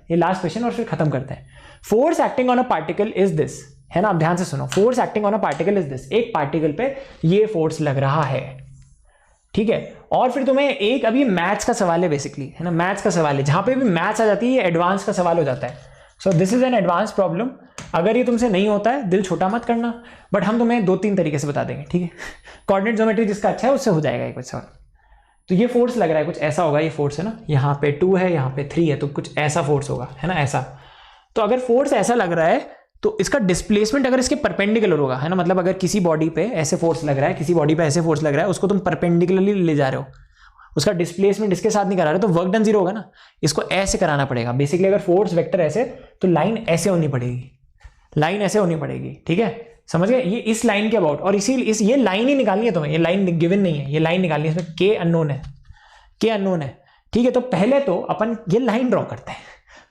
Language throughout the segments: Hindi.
ये लास्ट क्वेश्चन और फिर खत्म करते हैं। Force acting on a particle is this, है ना, ध्यान से सुनो, force acting on a particle is this, एक पार्टिकल पे ये फोर्स लग रहा है, ठीक है। और फिर तुम्हें एक अभी मैथ्स का सवाल है बेसिकली, है ना, मैथ्स का सवाल है, जहां पे भी मैथ्स आ जाती है ये एडवांस का सवाल हो जाता है। So this is an advance problem. अगर ये तुमसे नहीं होता है दिल छोटा मत करना, बट हम तुम्हें 2-3 तरीके से बता देंगे, ठीक है। कोऑर्डिनेट ज्योमेट्री जिसका अच्छा है उससे हो जाएगा एक कुछ सवाल। तो ये फोर्स लग रहा है, कुछ ऐसा होगा, ये फोर्स है ना, यहाँ पे 2 है, यहाँ पे 3 है, तो कुछ ऐसा फोर्स होगा, है ना, ऐसा। तो अगर फोर्स ऐसा लग रहा है तो इसका डिस्प्लेसमेंट अगर इसके परपेंडिकुलर होगा, है ना, मतलब अगर किसी बॉडी पे ऐसे फोर्स लग रहा है, किसी बॉडी पे ऐसे फोर्स लग रहा है, उसको तुम परपेंडिकुलरली ले जा रहे हो, उसका डिस्प्लेसमेंट इसके साथ नहीं करा रहे, तो वर्क डन 0 होगा ना। इसको ऐसे कराना पड़ेगा बेसिकली। अगर फोर्स वेक्टर ऐसे, तो लाइन ऐसे होनी पड़ेगी, लाइन ऐसे होनी पड़ेगी, ठीक है, समझ गए। ये इस लाइन के अबाउट, और ये लाइन ही निकालनी है तुम्हें, ये लाइन गिवन नहीं है, ये लाइन निकालनी है, इसमें के अननोन है, के अननोन है, ठीक है। तो पहले तो अपन ये लाइन ड्रॉ करते हैं,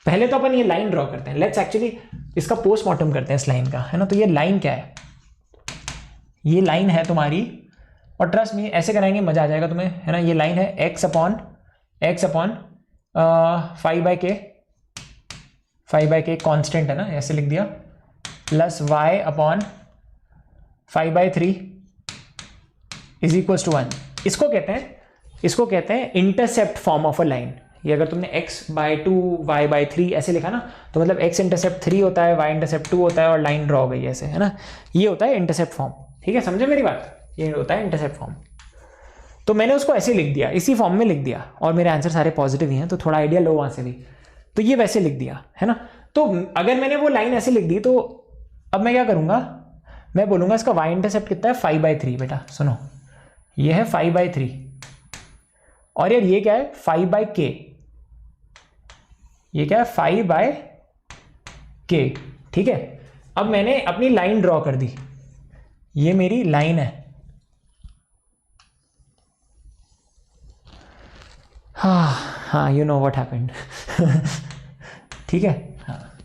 पहले तो अपन ये लाइन ड्रॉ करते हैं। लेट्स एक्चुअली इसका पोस्टमार्टम करते हैं इस लाइन का, है ना। तो ये लाइन क्या है, ये लाइन है तुम्हारी, और ट्रस्ट में ऐसे कराएंगे मजा आ जाएगा तुम्हें, है ना। ये लाइन है x अपॉन 5/k कांस्टेंट है ना, ऐसे लिख दिया, plus y upon 5/3 is equal to 1। इसको कहते हैं intercept form of a line. ये अगर तुमने x/2 y/3 ऐसे लिखा ना, तो मतलब x इंटरसेप्ट 3 होता है, y इंटरसेप्ट 2 होता है, और लाइन ड्रॉ हो गई ऐसे, है ना। ये होता है इंटरसेप्ट फॉर्म, ठीक है, समझे मेरी बात, ये होता है इंटरसेप्ट फॉर्म। तो मैंने उसको ऐसे लिख दिया, इसी फॉर्म में लिख दिया, और मेरे आंसर सारे पॉजिटिव ही हैं, तो थोड़ा आइडिया लो वहां से भी। तो ये वैसे लिख दिया, है ना। तो अगर मैंने वो लाइन ऐसे लिख दी, तो अब मैं क्या करूंगा, मैं बोलूंगा इसका y इंटरसेप्ट कितना है, 5/3। बेटा सुनो, ये है 5/3, और यार ये क्या है, 5/k, ये क्या है, 5/k, ठीक है। अब मैंने अपनी लाइन ड्रॉ कर दी, ये मेरी लाइन है, हाँ यू नो व्हाट हैपेंड, ठीक है, हाँ,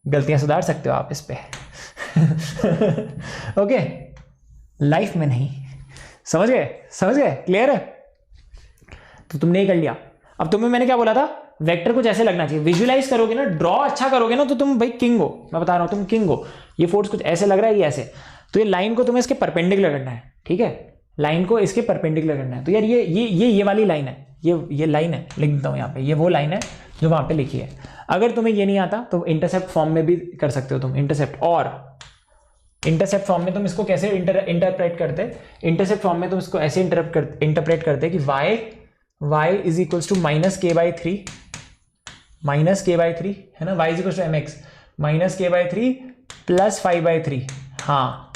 गलतियां सुधार सकते हो आप इस पे। ओके, लाइफ में नहीं, समझ गए, क्लियर है। तो तुमने ये कर लिया। अब तुम्हें मैंने क्या बोला था, वेक्टर कुछ ऐसे लगना चाहिए, विजुअलाइज करोगे ना, ड्रॉ अच्छा करोगे ना, तो तुम भाई किंग हो, मैं बता रहा हूं, तुम किंग हो। ये फोर्स कुछ ऐसे लग रहा है, ये ऐसे, तो ये लाइन को तुम्हें इसके परपेंडिकुलर करना है, ठीक है, लाइन को इसके परपेंडिकुलर करना है। तो यार ये वाली लाइन है, ये लाइन है, लिख देता हूं यहाँ पे, ये वो लाइन है जो वहां पे लिखी है। अगर तुम्हें ये नहीं आता तो इंटरसेप्ट फॉर्म में भी कर सकते हो तुम, इंटरसेप्ट इंटरसेप्ट फॉर्म में तुम इसको कैसे इंटरप्रेट करते, इंटरसेप्ट फॉर्म में तुम इसको ऐसे इंटरप्रेट करते कि y is equals to -k/3, है ना, y is equals to mx -k/3 plus 5/3। हाँ,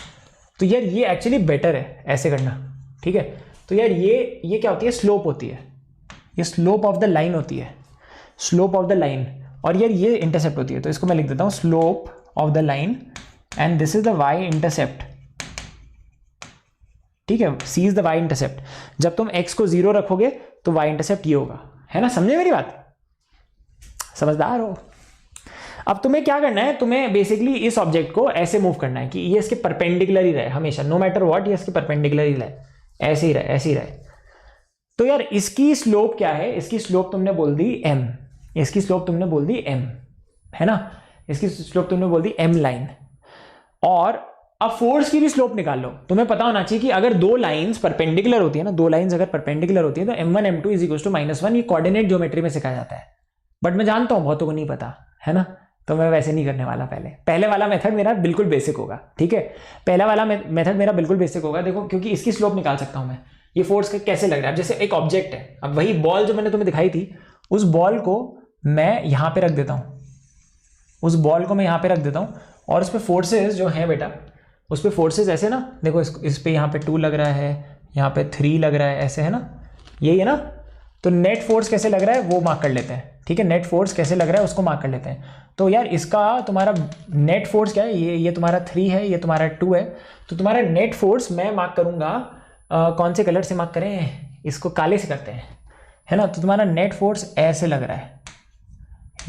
तो यार ये एक्चुअली बेटर है ऐसे करना, ठीक है। तो यार ये क्या होती है, स्लोप होती है, ये स्लोप ऑफ द लाइन होती है, स्लोप ऑफ द लाइन, और यार ये इंटरसेप्ट होती है। तो इसको मैं लिख देता हूं, slope of the line, and this is the y intercept, ठीक है, सी इज द y इंटरसेप्ट। जब तुम x को 0 रखोगे तो y इंटरसेप्ट ये होगा, है ना, समझे मेरी बात, समझदार हो। अब तुम्हें क्या करना है, तुम्हें बेसिकली इस ऑब्जेक्ट को ऐसे मूव करना है कि ये इसके परपेंडिकुलर ही रहे हमेशा, नो मैटर व्हाट, ये इसके परपेंडिकुलर ही रहे, ऐसे ही रहे। तो यार इसकी स्लोप क्या है, इसकी स्लोप तुमने बोल दी m, इसकी स्लोप तुमने बोल दी m, है ना, इसकी स्लोप तुमने बोल दी m लाइन। और अब फोर्स की भी स्लोप निकाल लो। तुम्हें पता होना चाहिए कि अगर दो लाइंस परपेंडिकुलर होती है ना, दो लाइंस अगर परपेंडिकुलर होती है तो m1 m2 is equal to -1, ये कोऑर्डिनेट ज्योमेट्री में सिखाया जाता है, बट मैं जानता हूं बहुतों को नहीं पता, है ना, तो मैं वैसे नहीं करने वाला। पहले वाला मेथड मेरा बिल्कुल बेसिक होगा, ठीक है, पहला वाला मेथड मेरा बिल्कुल बेसिक होगा। देखो, क्योंकि इसकी स्लोप निकाल सकता हूं मैं, ये फोर्स कैसे लग रहा है। जैसे एक ऑब्जेक्ट है, अब वही बॉल जो मैंने तुम्हें दिखाई थी, उस बॉल को मैं यहां पे रख देता हूं, उस बॉल को मैं यहां पे रख देता हूं, और उस पर फोर्सेज जो है बेटा, उस पर फोर्सेज ऐसे ना, देखो इस पे यहाँ पे 2 लग रहा है, यहाँ पे 3 लग रहा है, ऐसे है ना, यही है ना। तो नेट फोर्स कैसे लग रहा है वो मार्क कर लेते हैं, ठीक है, नेट फोर्स कैसे लग रहा है उसको मार्क कर लेते हैं। तो यार इसका तुम्हारा नेट फोर्स क्या है, ये तुम्हारा 3 है, ये तुम्हारा 2 है, तो तुम्हारा नेट फोर्स मैं मार्क करूंगा, कौन से कलर से मार्क करें, इसको काले से करते हैं, है ना। तो तुम्हारा नेट फोर्स ऐसे लग रहा है,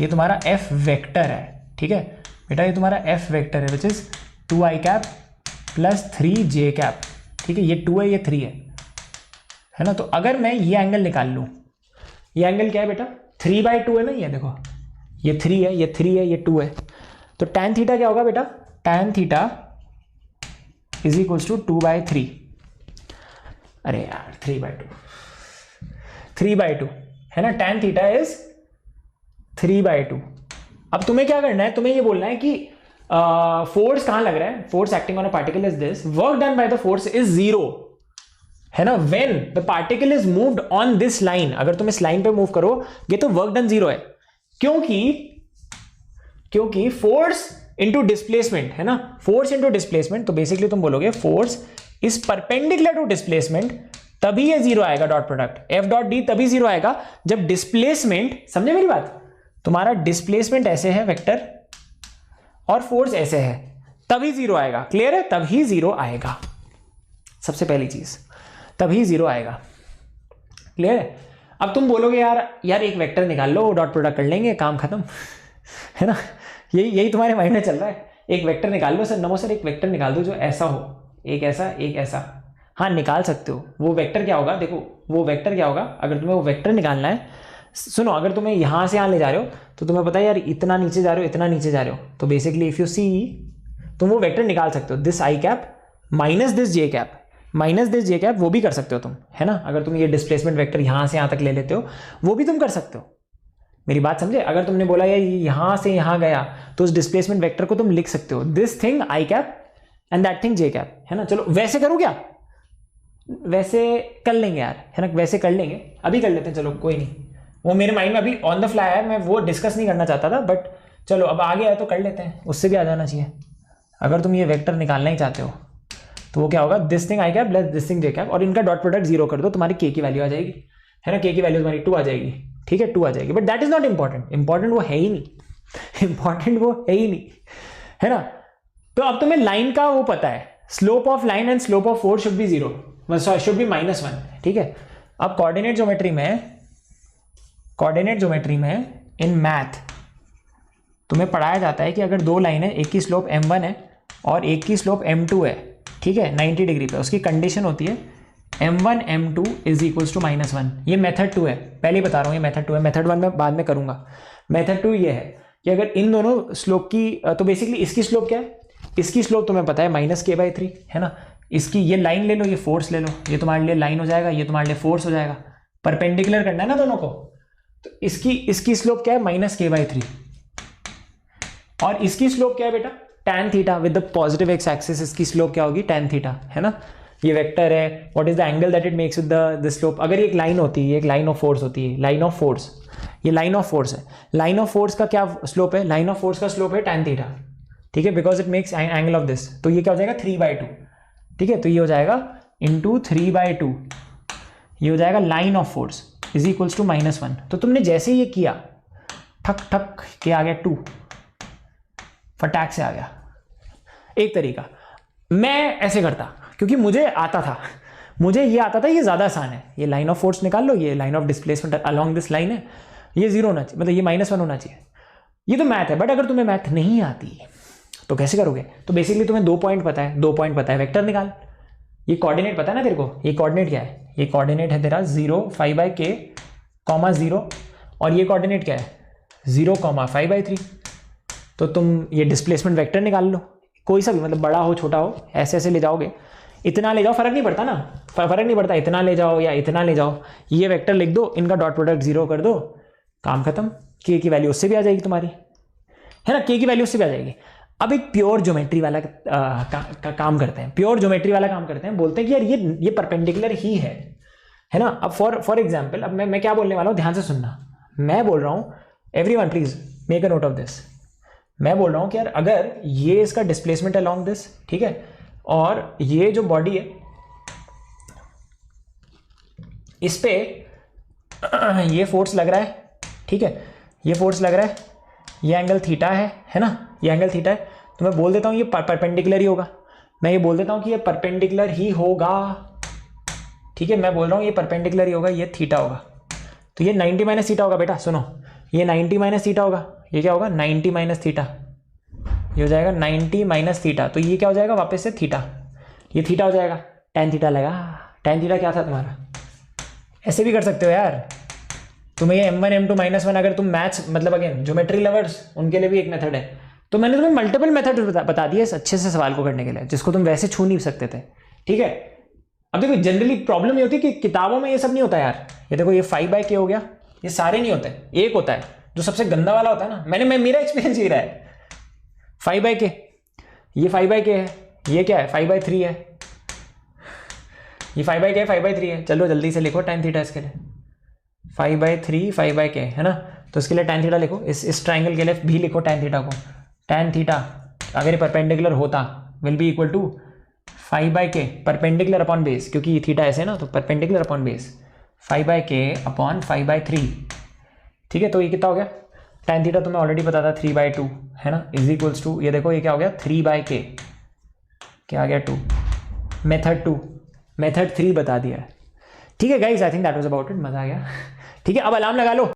ये तुम्हारा F वेक्टर है, ठीक है बेटा, ये तुम्हारा F वेक्टर है, which is 2i cap plus 3j cap, ठीक है, ये 2 है, ये 3 है ना। तो अगर मैं ये एंगल निकाल लूं, ये एंगल क्या है बेटा, 3/2 है ना, ये देखो, ये 3 है, ये 3 है, ये 2 है, तो tan थीटा क्या होगा बेटा? tan theta is equals to 2/3। अरे यार 3/2, 3/2 है ना, tan थीटा इज 3/2। अब तुम्हें क्या करना है, तुम्हें ये बोलना है कि फोर्स कहां लग रहा है, force acting on a particle is this, work done by the force is 0, है ना, when the particle is moved on this line. अगर तुम इस लाइन पे मूव करोगे तो वर्क डन 0 है, क्योंकि फोर्स इंटू डिस्प्लेसमेंट, है ना, फोर्स इंटू डिस्प्लेसमेंट, तो बेसिकली तुम बोलोगे force is perpendicular to displacement, तभी ये 0 आएगा dot product F dot D, तभी 0 आएगा जब डिस्प्लेसमेंट, समझे मेरी बात, तुम्हारा डिस्प्लेसमेंट ऐसे है वेक्टर और फोर्स ऐसे है, तभी 0 आएगा। क्लियर है? तभी 0 आएगा, सबसे पहली चीज, तभी 0 आएगा। क्लियर है? अब तुम बोलोगे यार एक वेक्टर निकाल लो, डॉट प्रोडक्ट कर लेंगे, काम खत्म, है ना, यही तुम्हारे माइंड में चल रहा है, एक वेक्टर निकाल लो सर, नमो सर एक वेक्टर निकाल दो जो ऐसा हो, एक ऐसा एक ऐसा। हाँ निकाल सकते हो, वो वेक्टर क्या होगा, देखो वो वेक्टर क्या होगा, अगर तुम्हें वो वेक्टर निकालना है, सुनो, अगर तुम्हें यहां से यहां ले जा रहे हो तो तुम्हें पता है यार इतना नीचे जा रहे हो, इतना नीचे जा रहे हो, तो बेसिकली इफ यू सी, तुम वो वेक्टर निकाल सकते हो, this I cap minus this J cap, minus this J cap, वो भी कर सकते हो तुम, है ना, अगर तुम ये डिस्प्लेसमेंट वेक्टर यहां से यहां तक ले लेते हो, वो भी तुम कर सकते हो। मेरी बात समझे? अगर तुमने बोला यार यहां से यहां गया तो उस डिस्प्लेसमेंट वेक्टर को तुम लिख सकते हो, this thing I cap and that thing J cap, है ना। चलो वैसे करूं क्या? वैसे कर लेंगे यार, है ना, वैसे कर लेंगे, अभी कर लेते हैं, चलो कोई नहीं, वो मेरे माइंड में अभी ऑन द फ्लाई है, मैं वो डिस्कस नहीं करना चाहता था, बट चलो अब आ गया है तो कर लेते हैं, उससे भी आ जाना चाहिए। अगर तुम ये वेक्टर निकालना ही चाहते हो तो वो क्या होगा, this thing I cap plus this thing J cap, और इनका डॉट प्रोडक्ट 0 कर दो, तुम्हारी के की वैल्यू आ जाएगी, है ना, के की वैल्यू तुम्हारी 2 आ जाएगी, ठीक है, 2 आ जाएगी, but that is not important, important वो है ही नहीं, इंपॉर्टेंट वो है ही नहीं, है ना। तो अब तुम्हें लाइन का वो पता है, slope of line and slope of force should be 0, should be -1, ठीक है। अब कोऑर्डिनेट ज्योमेट्री में इन मैथ तुम्हें पढ़ाया जाता है कि अगर दो लाइन है, एक की स्लोप m1 है और एक की स्लोप m2 है, ठीक है, 90 डिग्री पे, उसकी कंडीशन होती है m1 m2 is equals to -1। ये मेथड 2 है, पहले ही बता रहा हूँ, ये मेथड 2 है, मेथड 1 में बाद में करूंगा। मेथड 2 ये है कि अगर इन दोनों स्लोप की, तो बेसिकली इसकी स्लोप क्या है, इसकी स्लोप तुम्हें पता है -k/3, है ना, इसकी ये लाइन ले लो, ये फोर्स ले लो, ये तुम्हारे लिए लाइन हो जाएगा, ये तुम्हारे लिए फोर्स हो जाएगा, परपेंडिकुलर करना है ना दोनों को, तो इसकी स्लोप क्या है, -k/3, और इसकी स्लोप क्या है बेटा, tan theta with the positive x axis, इसकी स्लोप क्या होगी, tan थीटा, है ना। ये वेक्टर है, what is the angle that it makes with the slope, अगर ये एक लाइन होती है, एक लाइन ऑफ फोर्स होती है, लाइन ऑफ फोर्स, ये लाइन ऑफ फोर्स है, लाइन ऑफ फोर्स का क्या स्लोप है, लाइन ऑफ फोर्स का स्लोप है tan थीटा, ठीक है, because it makes angle of this, तो ये क्या हो जाएगा 3/2, ठीक है, तो ये हो जाएगा इंटू 3/2, ये हो जाएगा line of force is equals to -1। तो तुमने जैसे ये किया, ठक ठक के आ गया 2, फटाक से आ गया। एक तरीका मैं ऐसे करता, क्योंकि मुझे आता था, मुझे ये आता था, ये ज्यादा आसान है, ये लाइन ऑफ फोर्स निकाल लो, ये line of displacement along this line है, ये 0 होना चाहिए, मतलब ये -1 होना चाहिए, ये तो मैथ है। बट अगर तुम्हें मैथ नहीं आती तो कैसे करोगे, तो बेसिकली तुम्हें 2 पॉइंट पता है, 2 पॉइंट पता है, वेक्टर निकाल, ये कोऑर्डिनेट पता है ना तेरे को, ये कोऑर्डिनेट क्या है, ये कोऑर्डिनेट है तेरा 0 5/k, 0, और ये कोऑर्डिनेट क्या है 0, 5/3। तो तुम ये डिस्प्लेसमेंट वेक्टर निकाल लो, कोई सा भी, मतलब बड़ा हो छोटा हो, ऐसे ऐसे ले जाओगे, इतना ले जाओ, फर्क नहीं पड़ता ना, फर्क नहीं पड़ता, इतना ले जाओ या इतना ले जाओ, ये वेक्टर लिख दो, इनका डॉट प्रोडक्ट 0 कर दो, काम खत्म, के की वैल्यू उससे भी आ जाएगी तुम्हारी, है ना, के की वैल्यू उससे भी आ जाएगी। अब एक प्योर ज्योमेट्री वाला काम करते हैं, प्योर ज्योमेट्री वाला काम करते हैं, बोलते हैं कि यार ये परपेंडिकुलर ही है ना। अब फॉर एग्जांपल, अब मैं क्या बोलने वाला हूँ, ध्यान से सुनना, मैं बोल रहा हूँ, everyone please make a note of this, मैं बोल रहा हूँ कि यार अगर ये इसका डिस्प्लेसमेंट अलोंग दिस, ठीक है, और ये जो बॉडी है इस पे ये फोर्स लग रहा है, ठीक है, ये फोर्स लग रहा है, ये एंगल थीटा है ना, ये एंगल थीटा है, तो मैं बोल देता हूँ ये परपेंडिकुलर ही होगा, मैं ये बोल देता हूँ कि ये परपेंडिकुलर ही होगा, ठीक है, मैं बोल रहा हूँ ये परपेंडिकुलर ही होगा, ये थीटा होगा, तो ये 90 माइनस थीटा होगा बेटा, सुनो, ये 90 माइनस थीटा होगा, ये क्या होगा 90 माइनस थीटा, ये हो जाएगा 90 माइनस थीटा, तो ये क्या हो जाएगा वापस से थीटा, ये थीटा हो जाएगा, tan थीटा लगा, tan थीटा क्या था तुम्हारा, ऐसे भी कर सकते हो यार, तुम्हें ये m1 m2 -1 अगर तुम मैथ्स मतलब अगेन ज्योमेट्री लवर्स उनके लिए भी एक मेथड है। तो मैंने तुम्हें मल्टीपल मेथड बता दिए इस अच्छे से सवाल को करने के लिए, जिसको तुम वैसे छू नहीं सकते थे। ठीक है, अब देखो जनरली प्रॉब्लम ये होती है कि किताबों में ये सब नहीं होता यार। ये देखो ये 5/k हो गया, ये सारे नहीं होते, एक होता है जो सबसे गंदा वाला होता है ना। मेरा एक्सपीरियंस ये रहा है। 5/k, ये 5/k है, ये क्या है 5/3 है, ये 5/k है 5/3 है। चलो जल्दी से लिखो tan थीटा इसके लिए, 5/3 5/k है ना। तो इसके लिए tan थीटा लिखो, इस ट्राइंगल के लिए भी लिखो tan थीटा को। tan थीटा अगर ये परपेंडिकुलर होता will be equal to 5/k perpendicular upon base, क्योंकि थीटा ऐसे ना तो perpendicular upon base 5/k upon 5/3। ठीक है, तो ये कितना हो गया tan थीटा तुम्हें ऑलरेडी पता था 3/2 है ना, इज इक्वल्स टू ये देखो ये क्या हो गया 3/k, क्या आ गया 2, मेथड 2 मेथड 3 बता दिया है। ठीक है guys, I think that was about it, मजा आ गया। ठीक है, अब अलार्म लगा लो।